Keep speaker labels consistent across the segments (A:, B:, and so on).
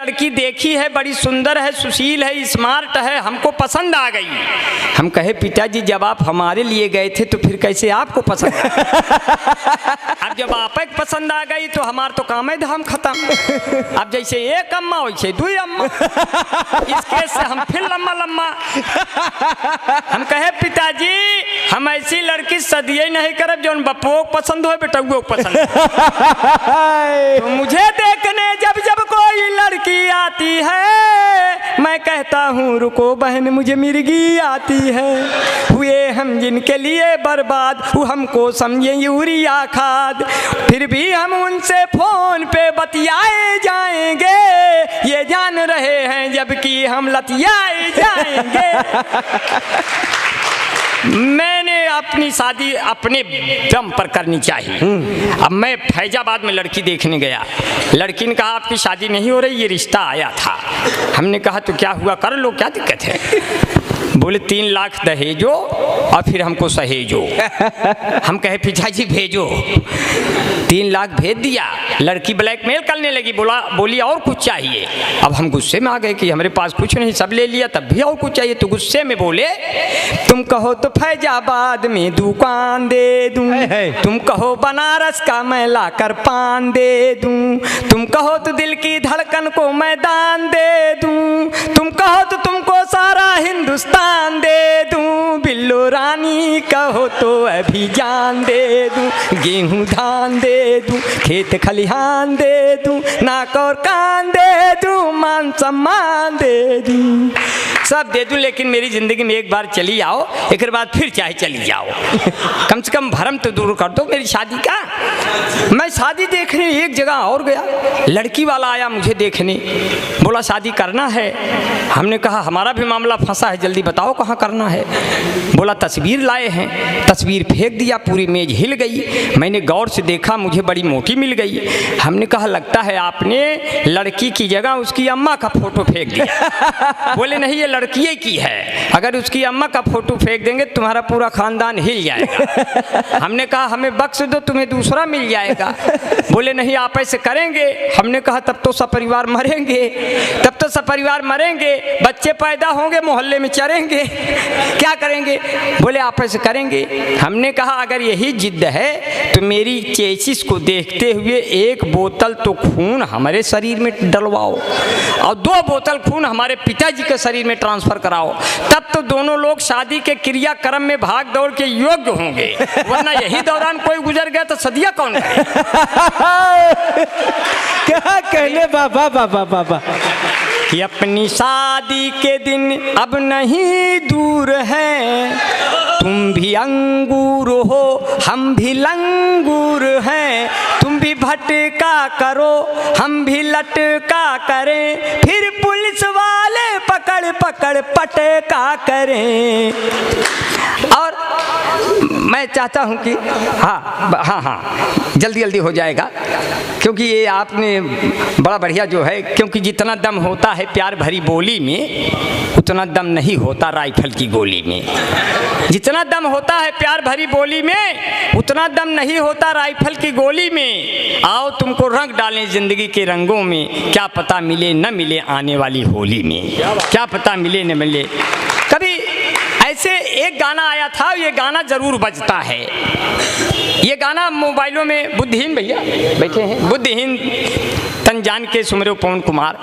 A: लड़की देखी है, बड़ी सुंदर है, सुशील है, स्मार्ट है, हमको पसंद आ गई। हम कहे पिताजी जब आप हमारे लिए गए थे तो फिर कैसे आपको पसंद अब जब आप एक पसंद आ गई तो हमार तो काम है धाम खत्म। अब जैसे एक अम्मा वैसे दो अम्मा, इस केस से हम फिर लम्मा लम्मा। हम कहे पिताजी हम ऐसी लड़की सदिये नहीं करब जो बप्पो पसंद हो बेटुओ पसंद तो मुझे देखने जब जब कोई लड़की आती है मैं कहता हूँ रुको बहन मुझे मिर्गी आती है। हुए हम जिनके लिए बर्बाद वो हमको समझे यूरिया खाद, फिर भी हम उनसे फोन पे बतियाए जाएंगे, ये जान रहे हैं जबकि हम लतियाए जाएंगे। मैंने अपनी शादी अपने दम पर करनी चाहिए। अब मैं फैजाबाद में लड़की देखने गया, लड़की ने कहा आपकी शादी नहीं हो रही, ये रिश्ता आया था। हमने कहा तो क्या हुआ, कर लो, क्या दिक्कत है। बोले 3 लाख दहेजो और फिर हमको सहेजो। हम कहे पिताजी भेजो, 3 लाख भेज दिया। लड़की ब्लैकमेल करने लगी, बोली और कुछ चाहिए। अब हम गुस्से में आ गए कि हमारे पास कुछ नहीं, सब ले लिया, तब भी और कुछ चाहिए। तो गुस्से में बोले तुम कहो तो फैजाबाद में दुकान दे दूं, तुम कहो बनारस का मैं लाकर पान दे दूं, तुम कहो तो दिल की धड़कन को मैं दान दे दूं, तुम कहो तो तुमको सारा हिंदुस्तान दे दूं, बिल्लो रानी कहो तो अभी जान दे दूं, गेहूं धान दे दूं, खेत खलिहान दे दूं, नाक और कान दे दूं, मान सम्मान दे दूं, सब दे दूं, लेकिन मेरी जिंदगी में एक बार चली आओ, एक बाद फिर चाहे चली जाओ, कम से कम भरम तो दूर कर दो मेरी शादी का। मैं शादी देखने एक जगह और गया, लड़की वाला आया मुझे देखने, बोला शादी करना है। हमने कहा हमारा भी मामला फंसा है, जल्दी बताओ कहाँ करना है। बोला तस्वीर लाए हैं, तस्वीर फेंक दिया, पूरी मेज हिल गई। मैंने गौर से देखा, मुझे बड़ी मोटी मिल गई। हमने कहा लगता है आपने लड़की की जगह उसकी अम्मा का फोटो फेंक दिया। बोले नहीं ये लड़की की है, अगर उसकी अम्मा का फोटो फेंक देंगे तुम्हारा पूरा खानदान हिल जाएगा। हमने कहा हमें बख्श दो, तुम्हें दूसरा मिल जाएगा। बोले नहीं आप ऐसे करेंगे। हमने कहा तब तो सपरिवार मरेंगे, तब तो सपरिवार मरेंगे, बच्चे पैदा होंगे मोहल्ले में चरेंगे, क्या करेंगे। बोले आप ऐसे करेंगे। हमने कहा अगर यही जिद है तो मेरी चेसिस को देखते हुए 1 बोतल तो खून हमारे शरीर में डलवाओ और 2 बोतल खून हमारे पिताजी के शरीर में ट्रांसफर कराओ, तब तो दोनों लोग शादी के क्रियाक्रम में भाग दौड़ के योग्य होंगे, वरना यही दौरान कोई गुजर गया तो सदिया कौन करे।
B: क्या कहने बाबा बाबा बाबा
A: कि अपनी शादी के दिन अब नहीं दूर है, तुम भी अंगूर हो हम भी लंगूर हैं, तुम भी भटका करो हम भी लटका करें, फिर पुलिस वाले पकड़ पकड़ पटका करें। और मैं चाहता हूं कि हाँ जल्दी जल्दी हो जाएगा, क्योंकि ये आपने बड़ा बढ़िया जो है, क्योंकि जितना दम होता है प्यार भरी बोली में उतना दम नहीं होता राइफल की गोली में, जितना दम होता है प्यार भरी बोली में उतना दम नहीं होता राइफल की गोली में। आओ तुमको रंग डालें जिंदगी के रंगों में, क्या पता मिले न मिले आने वाली होली में, क्या पता मिले न मिले। कभी ऐसे एक गाना आया था, ये गाना जरूर बजता है, ये गाना मोबाइलों में बुद्धिहीन भैया बैठे हैं, बुद्धिहीन तन जान के सुमरो पवन कुमार,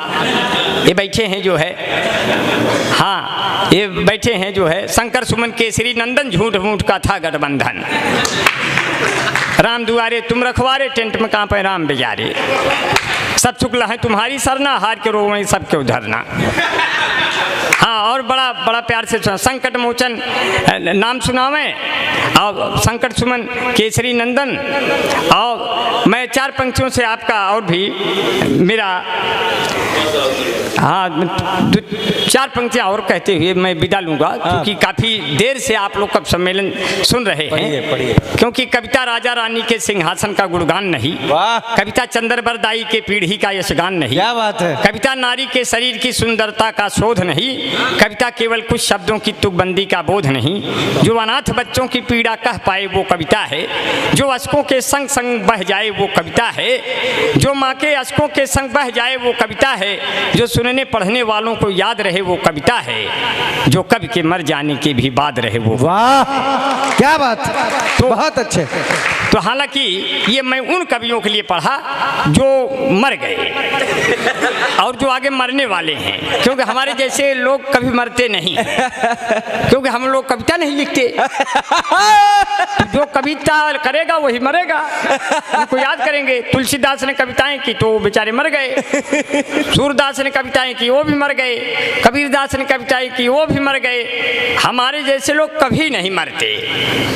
A: ये बैठे हैं जो है, हाँ ये बैठे हैं जो है, शंकर सुमन केसरी नंदन झूठ मूठ का था गठबंधन, राम दुआरे तुम रखवारे टेंट में कांपे राम बेजारे, सब चुकला है तुम्हारी सरना हार के रो वहीं सबके उधरना। हाँ और बड़ा बड़ा प्यार से संकट मोचन नाम सुनावें और शंकर सुमन केसरी नंदन। और मैं 4 पंक्तियों से आपका और भी मेरा हाँ 4 पंक्तियाँ और कहते हुए मैं विदा लूँगा, क्योंकि काफ़ी देर से आप लोग का सम्मेलन सुन रहे हैं। क्योंकि कविता राजा रानी के सिंहासन का गुणगान नहीं, कविता चंद्रबर दाई के पीढ़ी का यशगान नहीं,
B: क्या बात है।
A: कविता नारी के शरीर की सुंदरता का शोध नहीं, कविता केवल कुछ शब्दों की तुकबंदी का बोध नहीं, जो अनाथ बच्चों की पीड़ा कह पाए वो कविता है, जो अश्कों के संग संग बह जाए वो कविता है, जो माँ के अश्कों के संग बह जाए वो कविता है जो सुनने पढ़ने वालों को याद रहे वो कविता है, जो कवि के मर जाने के भी बाद रहे वो।
B: वाह क्या बात, तो बहुत अच्छे।
A: तो हालांकि ये मैं उन कवियों के लिए पढ़ा जो मर गए और जो आगे मरने वाले हैं, क्योंकि हमारे जैसे लोग कभी मरते नहीं, क्योंकि हम लोग कविता नहीं लिखते। जो कविता करेगा वही मरेगा, उनको याद करेंगे। तुलसीदास ने कविताएं की तो बेचारे मर गए, सूरदास ने कविताएं की वो भी मर गए, कबीरदास ने कविताएं की वो भी मर गए। हमारे जैसे लोग कभी नहीं मरते,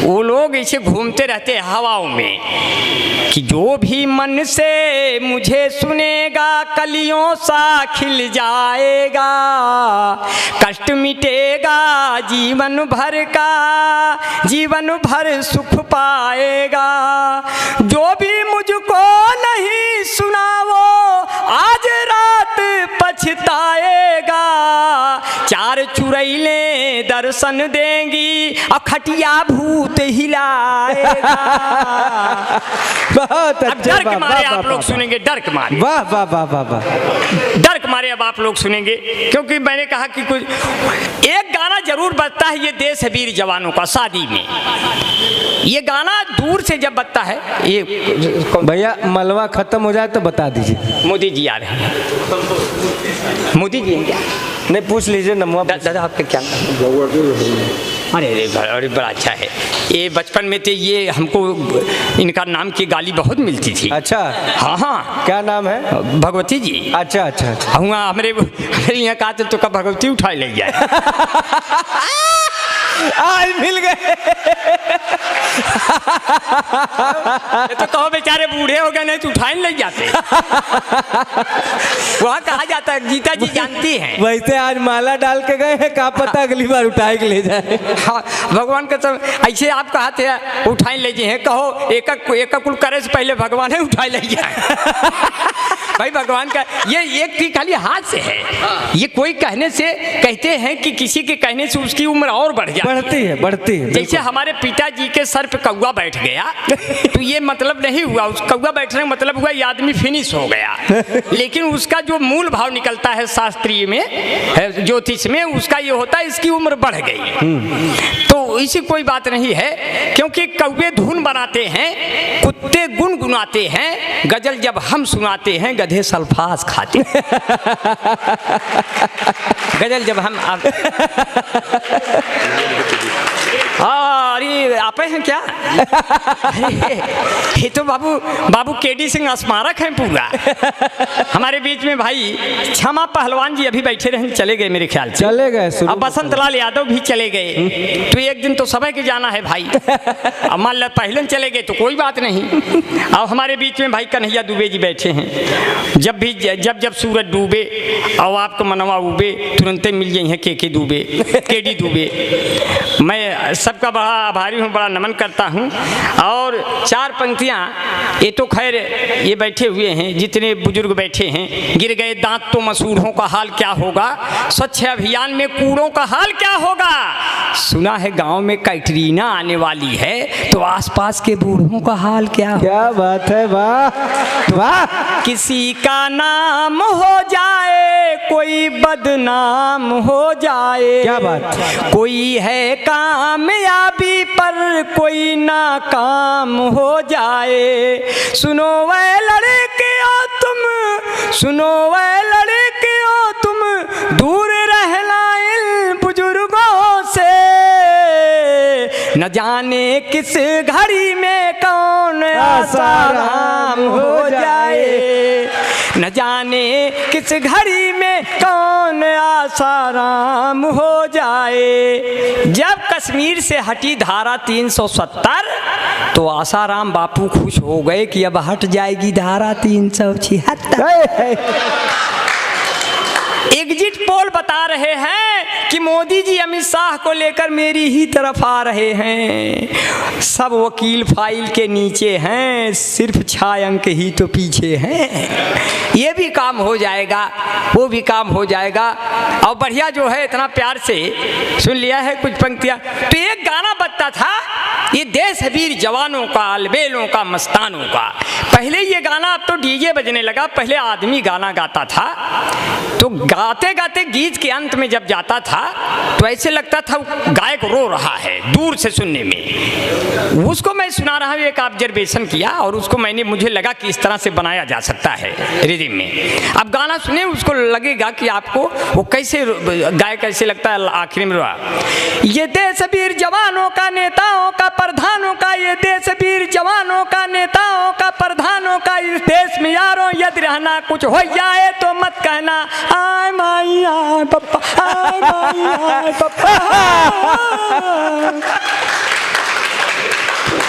A: वो लोग ऐसे घूमते रहते हैं हवाओं में कि जो भी मन से मुझे सुनेगा कलियों सा खिल जाएगा, कष्ट मिटेगा जीवन भर का, जीवन भर सुख पाएगा। जो भी मुझको नहीं सुना वो आज रात पछताएगा, चार चुड़ैले दर्शन देंगी और खटिया भूत हिलाएगा।
B: बहुत
A: अब डर के मारे आप लोग सुनेंगे, डर के मारे।
B: वाह वाह वाह वाह वाह,
A: डर के मारे अब आप लोग सुनेंगे, क्योंकि मैंने कहा कि कुछ एक गाना जरूर बजता है, ये देश है वीर जवानों का शादी में। ये गाना दूर से जब बजता है, ये
B: भैया मलवा खत्म हो जाए तो बता दीजिए।
A: मोदी जी आ रहे हैं, मोदी जी हैं क्या?
B: नहीं पूछ लीजिए नमवा।
A: दादा आपका क्या अरे अरे बड़ा अच्छा है। ये बचपन में तो ये हमको इनका नाम की गाली बहुत मिलती थी।
B: अच्छा
A: हाँ हाँ,
B: क्या नाम है?
A: भगवती जी।
B: अच्छा अच्छा अच्छा,
A: हुआ हमारे यहाँ कहा तो कब भगवती उठाई ले जाए।
B: आज मिल गए।
A: तो कहो बेचारे बूढ़े हो गए, नहीं तो उठाई ले जाते। वहाँ कहा जाता है, गीता जी जानती हैं।
B: वैसे आज माला डाल के गए हैं, क्या पता अगली बार उठाए के ले जाए।
A: हाँ, भगवान का सब ऐसे आप कहते हैं उठाई ले जाए, कहो एक कुल करे से पहले भगवान है उठाई ले जाए। भाई भगवान का ये एक चीज खाली हाथ से है, ये कोई कहने से कहते हैं कि किसी के कहने से उसकी उम्र और बढ़ जाती है,
B: बढ़ती है।
A: जैसे हमारे पिताजी के सर पे कौवा बैठ गया तो ये मतलब नहीं हुआ उस कौवा बैठने का मतलब हुआ ये आदमी फिनिश हो गया, लेकिन उसका जो मूल भाव निकलता है शास्त्रीय में, ज्योतिष में, उसका ये होता है इसकी उम्र बढ़ गई। तो इसी कोई बात नहीं है, क्योंकि कौवे धुन बनाते हैं, कुत्ते गुनगुनाते हैं, गजल जब हम सुनाते हैं गधे सल्फास खाते हैं। गजल जब हम अरे आप हैं क्या? ये तो बाबू केडी सिंह स्मारक है पूरा। हमारे बीच में भाई क्षमा पहलवान जी अभी बैठे रहे, चले गए मेरे ख्याल से,
B: चले गए।
A: अब बसंत लाल यादव भी चले गए। तो एक दिन तो समय के जाना है भाई, अब मान लो पहले चले गए तो कोई बात नहीं। अब हमारे बीच में भाई कन्हैया दुबे जी बैठे हैं। जब सूरज डूबे और आपको मनवा उबे, तुरंत मिल गई हैं के दुबे, केडी दुबे। मैं सबका बड़ा आभारी हूँ, बड़ा नमन करता हूँ। और चार पंक्तियाँ, ये तो खैर ये बैठे हुए हैं जितने बुजुर्ग बैठे हैं, गिर गए दांत तो मसूड़ों का हाल क्या होगा, स्वच्छ अभियान में कूड़ों का हाल क्या होगा, सुना है गांव में कैटरीना आने वाली है तो आसपास के बूढ़ों का हाल क्या होगा।
B: क्या बात है, वाह वाह।
A: किसी का नाम हो जाए, कोई बदनाम हो जाए,
B: क्या बात।
A: कोई है कामयाबी पर कोई नाकाम हो जाए। सुनो वे लड़कियों तुम, सुनो वे लड़कियों तुम, दूर रहना इन बुजुर्गों से, न जाने किस घड़ी में कौन आसाराम हो जाए, न जाने किस घड़ी में कौन आसाराम हो जाए। जब कश्मीर से हटी धारा 370 तो आसाराम बापू खुश हो गए कि अब हट जाएगी धारा 376। एग्जिट पोल बता रहे हैं कि मोदी जी अमित शाह को लेकर मेरी ही तरफ आ रहे हैं। सब वकील फाइल के नीचे हैं, सिर्फ 6 अंक ही तो पीछे हैं। ये भी काम हो जाएगा, वो भी काम हो जाएगा। और बढ़िया जो है इतना प्यार से सुन लिया है कुछ पंक्तियाँ। तो एक गाना बजता था, ये देश है वीर जवानों का, अलबेलों का, मस्तानों का। पहले ये गाना, अब तो डीजे बजने लगा, पहले आदमी गाना गाता था तो गाते गाते गीत के अंत में जब जाता था तो ऐसे लगता था गायक रो रहा है दूर से सुनने में। उसको मैं सुना रहा हूँ, एक ऑब्जर्वेशन किया और उसको मुझे लगा कि इस तरह से बनाया जा सकता है रिदम में। अब गाना सुने, उसको लगेगा कि आपको वो कैसे गायक कैसे लगता है। आखिर में ये देश वीर जवानों का, नेताओं का, प्रधानों का, ये देश वीर जवानों का, नेताओं का, प्रधानों का, इस देश में यारों यदि रहना कुछ हो जाए तो मत कहना आय माई आय पप्पा, आय माई आय पप्पा।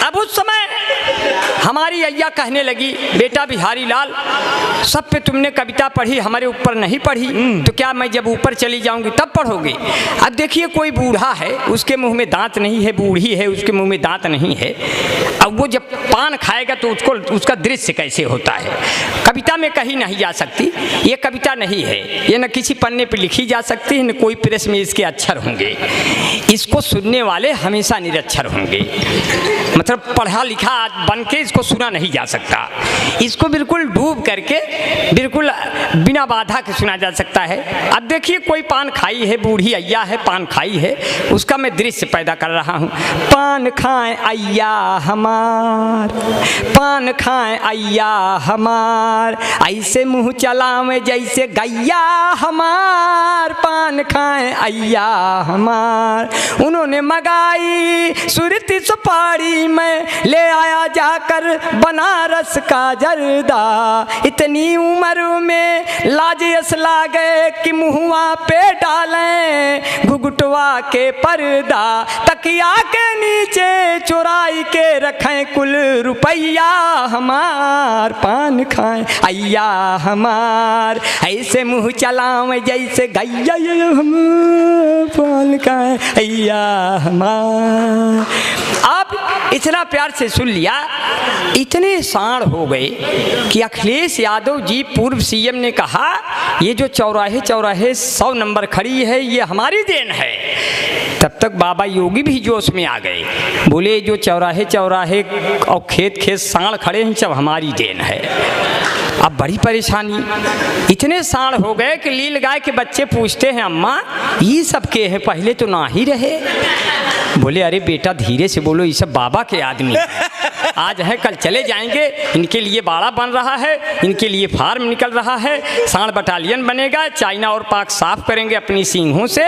A: अब उस समय हमारी अय्या कहने लगी, बेटा बिहारी लाल, सब पे तुमने कविता पढ़ी, हमारे ऊपर नहीं पढ़ी, तो क्या मैं जब ऊपर चली जाऊंगी तब पढ़ोगे? अब देखिए, कोई बूढ़ा है, उसके मुंह में दांत नहीं है, बूढ़ी है, उसके मुंह में दांत नहीं है। अब वो जब पान खाएगा तो उसका दृश्य कैसे होता है? कविता में कही नहीं जा सकती, ये कविता नहीं है, ये न किसी पन्ने पर लिखी जा सकती है, न कोई प्रेस में इसके अक्षर होंगे। इसको सुनने वाले हमेशा निरक्षर होंगे, मतलब पढ़ा लिखा बन के इसको सुना नहीं जा सकता। इसको बिल्कुल डूब करके बिल्कुल बिना बाधा के सुना जा सकता है। अब देखिए, कोई पान खाई है, बूढ़ी अय्या है, पान खाई है, उसका मैं दृश्य पैदा कर रहा हूँ। पान खाएं अय्या हमार, पान खाएं अय्या हमार, ऐसे मुँह चलावें जैसे गैया हमार, पान खाएं अय्या हमार। उन्होंने मंगाई सुरती सुपारी में ले आया जाकर बनारस का जर्दा, इतनी उम्र में लाज असला गए कि मुहुआ पे डालें घुघुटवा के पर्दा, तकिया के नीचे चुराई के रखें कुल रुपया हमार, पान खाएं अय्या हमार, ऐसे मुँह चलावें जैसे गैया हमार, पान खाएं अय्या हमार। आप इतना प्यार से सुन लिया, इतने साण हो गए कि अखिलेश यादव जी पूर्व सीएम ने कहा ये जो चौराहे चौराहे 100 नंबर खड़ी है ये हमारी देन है। तब तक बाबा योगी भी जोश में आ गए, बोले जो चौराहे चौराहे और खेत खेत साण खड़े हैं सब हमारी देन है। अब बड़ी परेशानी, इतने साण हो गए कि लील गाय के बच्चे पूछते हैं अम्मा ये सब के हैं, पहले तो ना ही रहे। बोले अरे बेटा धीरे से बोलो, ये सब बाबा के आदमी आज है कल चले जाएंगे, इनके लिए बाड़ा बन रहा है, इनके लिए फार्म निकल रहा है, साण बटालियन बनेगा, चाइना और पाक साफ करेंगे अपनी सींगों से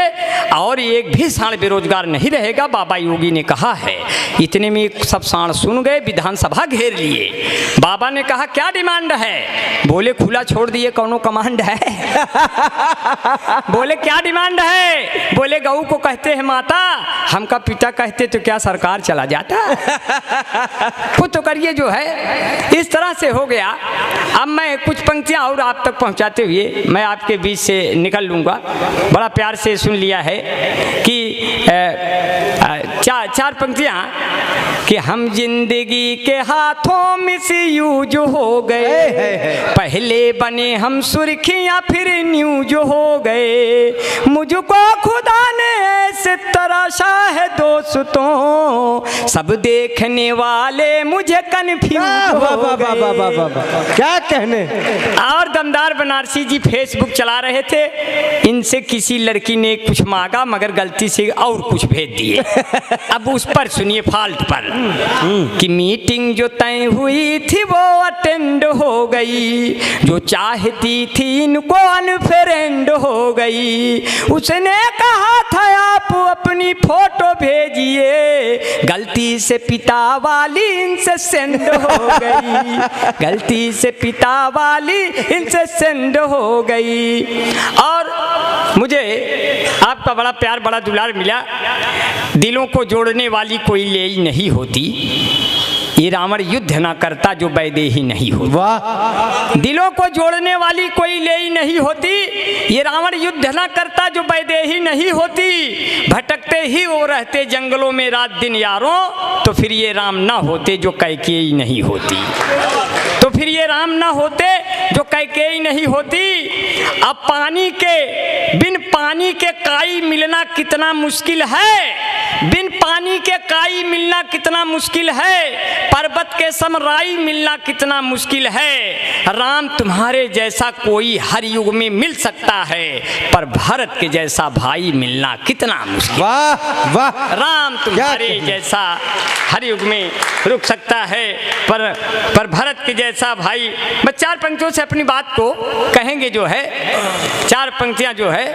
A: और एक भी साण बेरोजगार नहीं रहेगा, बाबा योगी ने कहा है। इतने में सब साण सुन गए, विधानसभा घेर लिए। बाबा ने कहा क्या डिमांड है? बोले खुला छोड़ दिए, कौनो कमांड है? बोले क्या डिमांड है? बोले गऊ को कहते हैं माता, हमका पिता कहते तो क्या सरकार चला जाता? खुद तो करिए जो है। इस तरह से हो गया। अब मैं कुछ पंक्तियां और आप तक पहुंचाते हुए मैं आपके बीच से निकल लूँगा। बड़ा प्यार से सुन लिया है कि चार पंक्तियां कि हम जिंदगी के हाथों मिसयूज हो गए, पहले बने हम सुर्खियां फिर न्यूज हो गए, मुझको खुदा ने ऐसे तराशा है दोस्तों, सब देखने वाले मुझे कन्फ्यूज हो गए।
B: क्या कहने।
A: और दमदार बनारसी जी फेसबुक चला रहे थे, इनसे किसी लड़की ने कुछ मांगा मगर गलती से और कुछ भेज दिए। अब उस पर सुनिए फाल्ट पर कि मीटिंग जो तय हुई थी वो अटेंड हो गई, जो चाहती थी इनको अनफ्रेंड हो गई, उसने कहा था आप अपनी फोटो भेजिए, गलती से पिता वाली इनसे सेंड हो गई, गलती से पिता वाली इनसे सेंड हो गई। और मुझे आपका बड़ा प्यार बड़ा दुलार मिला। दिलों को जोड़ने वाली कोई लेई नहीं होती, ये रावण युद्ध ना करता जो वैदेही नहीं होती।
B: वाह।
A: दिलों को जोड़ने वाली कोई लेई नहीं होती, ये रावण युद्ध ना करता जो वैदेही नहीं होती, भटकते ही वो रहते जंगलों में रात दिन यारों, तो फिर ये राम ना होते जो कैकेयी नहीं होती, तो फिर ये राम ना होते जो कैकेयी नहीं होती। अब बिन पानी के काई मिलना कितना मुश्किल है, बिन पानी के काई मिलना कितना मुश्किल है, पर्वत के सम राई मिलना कितना मुश्किल है। राम तुम्हारे जैसा कोई हर युग में मिल सकता है, पर भरत के जैसा भाई मिलना कितना मुश्किल।
B: वाह वाह,
A: राम तुम्हारे जैसा हर युग में रुक सकता है, पर भरत के जैसा भाई। बस 4 पंक्तियों से अपनी बात को कहेंगे जो है, 4 पंक्तियां जो है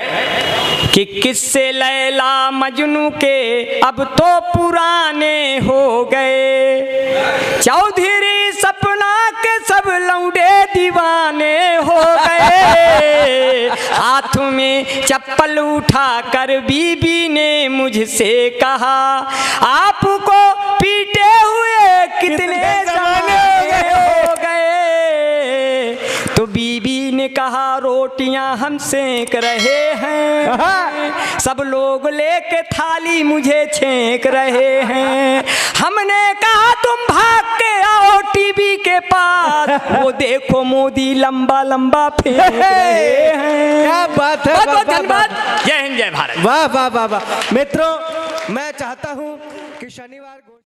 A: कि किस्से लैला मजनू के अब तो पुराने हो गए, चौधरी सपना के सब लौंडे दीवाने हो गए। हाथ में चप्पल उठा कर बीबी ने मुझसे कहा, आपको पीटे हुए कितने जमाने हो गए। तो बीबी ने कहा, रोटियां हम सेक रहे हैं, सब लोग लेके थाली मुझे छेंक रहे हैं। हमने कहा तुम भाग के आओ टीवी के पास, वो देखो मोदी लंबा लंबा फेंक रहे हैं।
B: क्या बात है,
A: बहुत बहुत धन्यवाद। जय हिंद, जय भारत।
B: वाह वाह वाह वाह। मित्रों, मैं चाहता हूं कि शनिवार